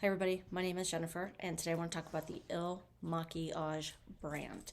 Hi everybody, my name is Jennifer, and today I want to talk about the Il Makiage brand.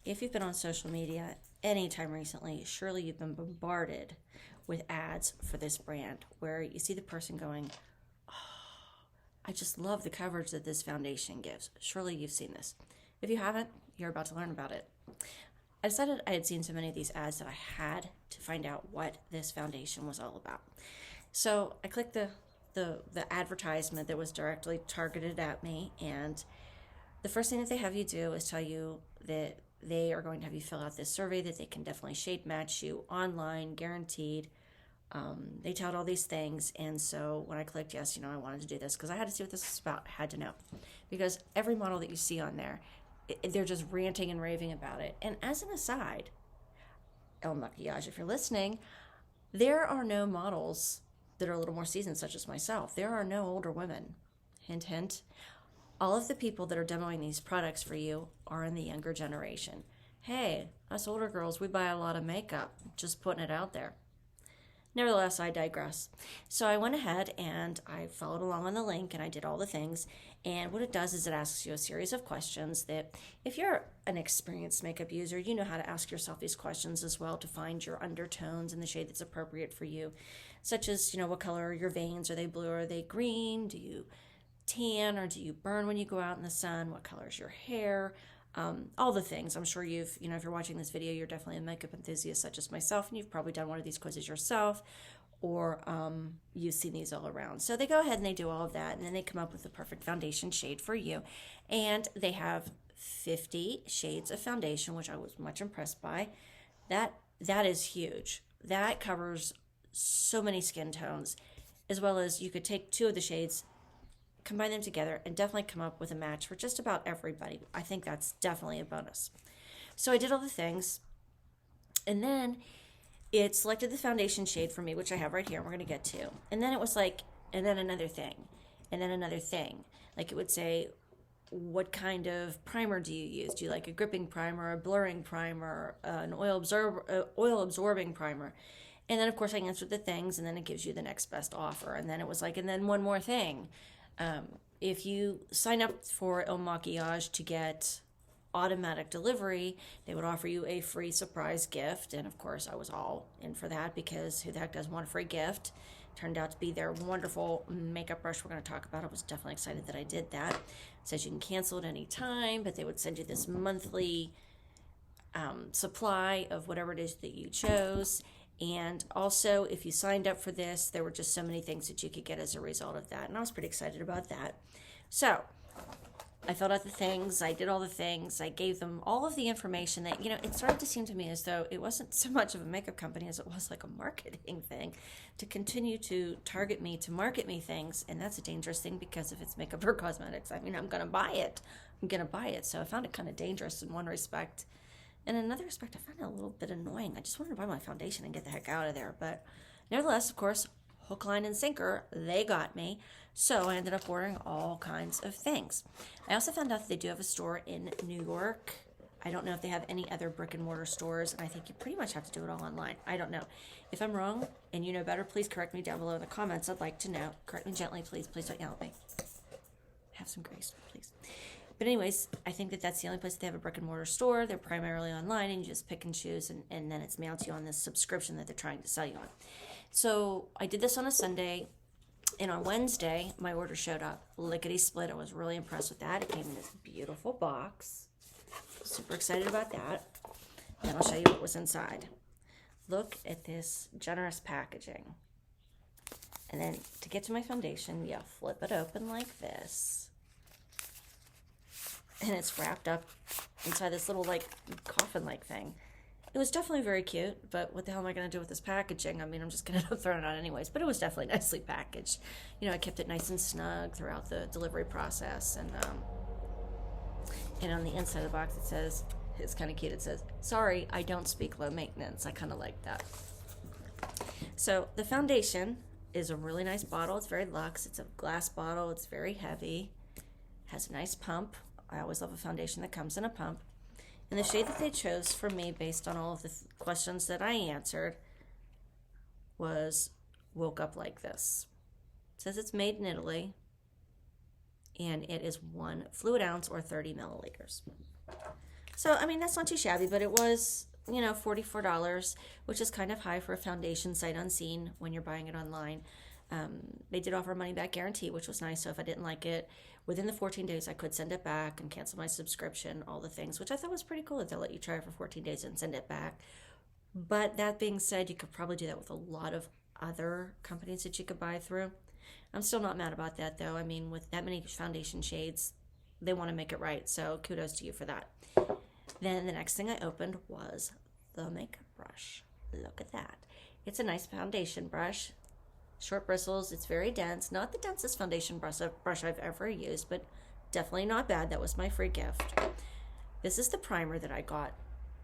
If you've been on social media anytime recently, surely you've been bombarded with ads for this brand where you see the person going, oh, I just love the coverage that this foundation gives. Surely you've seen this. If you haven't, you're about to learn about it. I decided I had seen so many of these ads that I had to find out what this foundation was all about. So I clicked the advertisement that was directly targeted at me, and the first thing that they have you do is tell you that they are going to have you fill out this survey that they can definitely shade match you online, guaranteed. They tout all these things, and so when I clicked yes, I wanted to do this because I had to see what this was about. I had to know, because every model that you see on there, they're just ranting and raving about it. And as an aside, Il Makiage, if you're listening, there are no models that are a little more seasoned, such as myself. There are no older women. Hint, hint. All of the people that are demoing these products for you are in the younger generation. Hey, us older girls, we buy a lot of makeup. Just putting it out there. Nevertheless, I digress. So I went ahead and I followed along on the link and I did all the things. And what it does is it asks you a series of questions that if you're an experienced makeup user, you know how to ask yourself these questions as well to find your undertones and the shade that's appropriate for you. Such as, what color are your veins? Are they blue or are they green? Do you tan or do you burn when you go out in the sun? What color is your hair? All the things. I'm sure if you're watching this video, you're definitely a makeup enthusiast such as myself, and you've probably done one of these quizzes yourself, or you've seen these all around. So they go ahead and they do all of that, and then they come up with the perfect foundation shade for you. And they have 50 shades of foundation, which I was much impressed by. That is huge. That covers so many skin tones, as well as you could take two of the shades, combine them together, and definitely come up with a match for just about everybody. I think that's definitely a bonus. So I did all the things, and then it selected the foundation shade for me, which I have right here, and we're going to get to. And then it was like, and then another thing, and then another thing. Like it would say, what kind of primer do you use? Do you like a gripping primer, a blurring primer, an oil absorbing primer? And then, of course, I answered the things, and then it gives you the next best offer. And then it was like, and then one more thing. If you sign up for Il Makiage to get automatic delivery, they would offer you a free surprise gift. And, of course, I was all in for that because who the heck doesn't want a free gift? Turned out to be their wonderful makeup brush we're going to talk about. I was definitely excited that I did that. It says you can cancel at any time, but they would send you this monthly supply of whatever it is that you chose. And also, if you signed up for this, there were just so many things that you could get as a result of that. And I was pretty excited about that. So I filled out the things. I did all the things. I gave them all of the information that, it started to seem to me as though it wasn't so much of a makeup company as it was like a marketing thing to continue to target me, to market me things. And that's a dangerous thing because if it's makeup or cosmetics, I'm going to buy it. So I found it kind of dangerous in one respect. In another respect, I found it a little bit annoying. I just wanted to buy my foundation and get the heck out of there. But nevertheless, of course, hook, line, and sinker, they got me. So I ended up ordering all kinds of things. I also found out that they do have a store in New York. I don't know if they have any other brick and mortar stores, and I think you pretty much have to do it all online. I don't know. If I'm wrong and you know better, please correct me down below in the comments. I'd like to know. Correct me gently, please. Please don't yell at me. Have some grace, please. But anyways, I think that that's the only place they have a brick and mortar store. They're primarily online, and you just pick and choose, and then it's mailed to you on this subscription that they're trying to sell you on. So I did this on a Sunday, and on Wednesday, my order showed up. Lickety split. I was really impressed with that. It came in this beautiful box. Super excited about that. And I'll show you what was inside. Look at this generous packaging. And then to get to my foundation, you flip it open like this. And it's wrapped up inside this little, coffin-like thing. It was definitely very cute, but what the hell am I going to do with this packaging? I mean, I'm just going to end up throwing it out anyways. But it was definitely nicely packaged. I kept it nice and snug throughout the delivery process. And on the inside of the box, it says, it's kind of cute, it says, sorry, I don't speak low maintenance. I kind of like that. So the foundation is a really nice bottle. It's very luxe. It's a glass bottle. It's very heavy. Has a nice pump. I always love a foundation that comes in a pump. And the shade that they chose for me based on all of the questions that I answered was Woke Up Like This. It says it's made in Italy. and it is 1 fluid ounce or 30 milliliters. So, I mean, that's not too shabby, but it was, $44, which is kind of high for a foundation sight unseen when you're buying it online. They did offer a money-back guarantee, which was nice. So if I didn't like it, within the 14 days, I could send it back and cancel my subscription, all the things, which I thought was pretty cool that they'll let you try it for 14 days and send it back. But that being said, you could probably do that with a lot of other companies that you could buy through. I'm still not mad about that, though. I mean, with that many foundation shades, they want to make it right. So kudos to you for that. Then the next thing I opened was the makeup brush. Look at that. It's a nice foundation brush. Short bristles. It's very dense. Not the densest foundation brush I've ever used, but definitely not bad. That was my free gift. This is the primer that I got.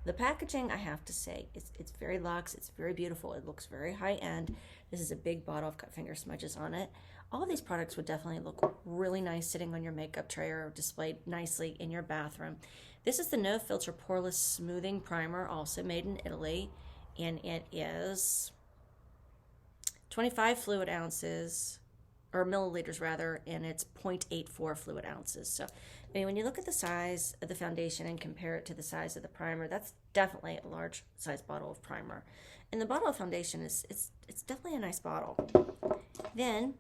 The packaging, I have to say, it's very luxe. It's very beautiful. It looks very high-end. This is a big bottle. I've got finger smudges on it. All of these products would definitely look really nice sitting on your makeup tray or displayed nicely in your bathroom. This is the No Filter Poreless Smoothing Primer, also made in Italy, and it is 25 fluid ounces, or milliliters rather, and it's 0.84 fluid ounces. So, I mean, when you look at the size of the foundation and compare it to the size of the primer, that's definitely a large size bottle of primer. And the bottle of foundation it's definitely a nice bottle. Then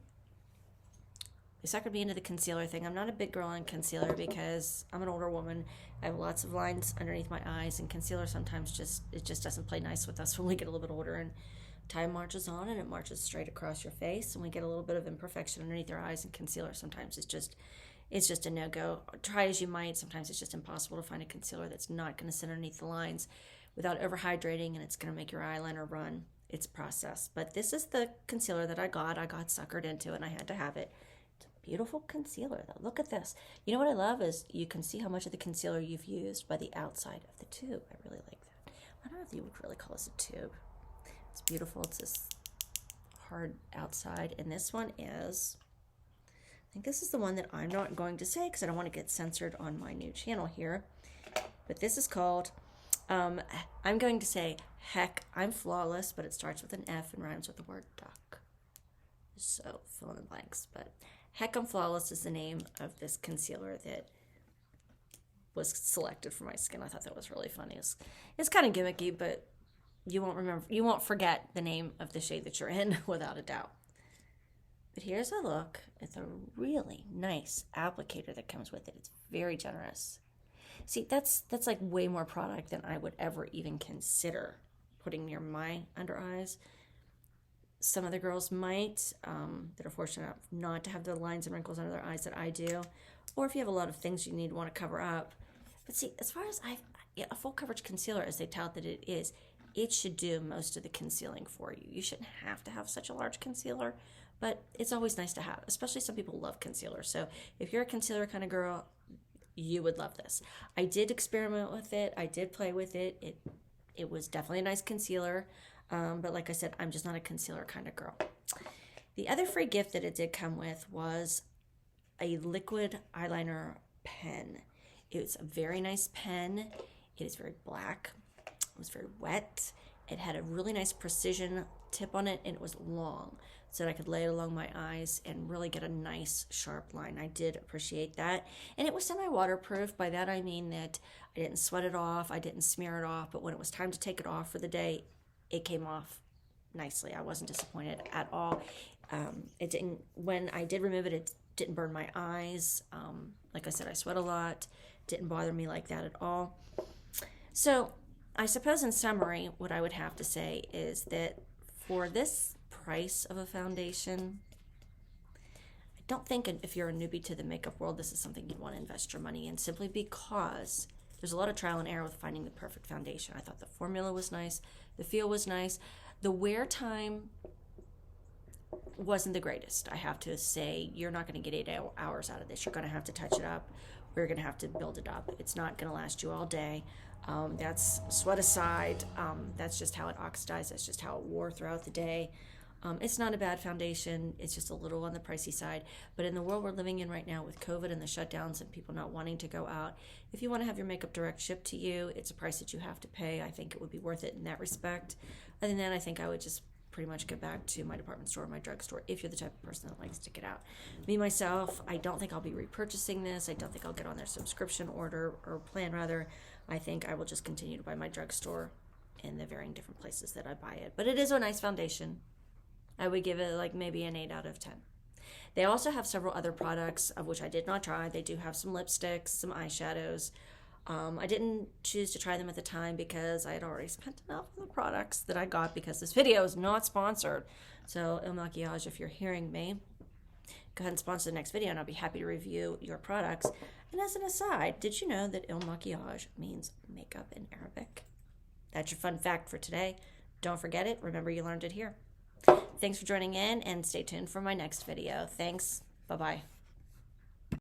they suckered me into the concealer thing. I'm not a big girl on concealer because I'm an older woman. I have lots of lines underneath my eyes, and concealer sometimes just doesn't play nice with us when we get a little bit older, and time marches on and it marches straight across your face, and we get a little bit of imperfection underneath our eyes, and concealer sometimes it's just a no-go. Try as you might, sometimes it's just impossible to find a concealer that's not going to sit underneath the lines without overhydrating, and it's going to make your eyeliner run its process. But this is the concealer that I got suckered into it, and I had to have it. Beautiful concealer though. Look at this. You know what I love is you can see how much of the concealer you've used by the outside of the tube. I really like that. I don't know if you would really call this a tube. It's beautiful. It's this hard outside. And this one is, I think this is the one that I'm not going to say because I don't want to get censored on my new channel here. But this is called, I'm going to say, Heck, I'm Flawless, but it starts with an F and rhymes with the word duck. So fill in the blanks, but Heck, I'm Flawless is the name of this concealer that was selected for my skin. I thought that was really funny. It's kind of gimmicky, but you won't forget the name of the shade that you're in without a doubt. But here's a look at the really nice applicator that comes with it. It's very generous. See, that's like way more product than I would ever even consider putting near my under eyes. Some other girls might that are fortunate enough not to have the lines and wrinkles under their eyes that I do, or if you have a lot of things you want to cover up. But see, as far as a full coverage concealer, as they tout that it is, it should do most of the concealing for you. You shouldn't have to have such a large concealer, but it's always nice to have, especially some people love concealer. So if you're a concealer kind of girl, you would love this. I did experiment with it. I did play with it. It was definitely a nice concealer. But like I said, I'm just not a concealer kind of girl. The other free gift that it did come with was a liquid eyeliner pen. It's a very nice pen. It is very black. It was very wet. It had a really nice precision tip on it, and it was long, so that I could lay it along my eyes and really get a nice sharp line. I did appreciate that. And it was semi-waterproof. By that I mean that I didn't sweat it off. I didn't smear it off. But when it was time to take it off for the day, it came off nicely. I wasn't disappointed at all. It didn't. When I did remove it, it didn't burn my eyes. Like I said, I sweat a lot. Didn't bother me like that at all. So I suppose in summary, what I would have to say is that for this price of a foundation, I don't think if you're a newbie to the makeup world, this is something you'd want to invest your money in, simply because there's a lot of trial and error with finding the perfect foundation. I thought the formula was nice. The feel was nice. The wear time wasn't the greatest. I have to say, you're not going to get 8 hours out of this. You're going to have to touch it up. We're going to have to build it up. It's not going to last you all day. That's sweat aside. That's just how it oxidized. That's just how it wore throughout the day. It's not a bad foundation. It's just a little on the pricey side. But in the world we're living in right now with COVID and the shutdowns and people not wanting to go out, if you want to have your makeup direct shipped to you, it's a price that you have to pay. I think it would be worth it in that respect. Other than that, I think I would just pretty much get back to my department store or my drugstore if you're the type of person that likes to get out. Me, myself, I don't think I'll be repurchasing this. I don't think I'll get on their subscription order or plan, rather. I think I will just continue to buy my drugstore in the varying different places that I buy it. But it is a nice foundation. I would give it like maybe an 8 out of 10. They also have several other products, of which I did not try. They do have some lipsticks, some eyeshadows. I didn't choose to try them at the time because I had already spent enough on the products that I got, because this video is not sponsored. So Il Makiage, if you're hearing me, go ahead and sponsor the next video and I'll be happy to review your products. And as an aside, did you know that Il Makiage means makeup in Arabic? That's your fun fact for today. Don't forget it. Remember, you learned it here. Thanks for joining in, and stay tuned for my next video. Thanks. Bye-bye.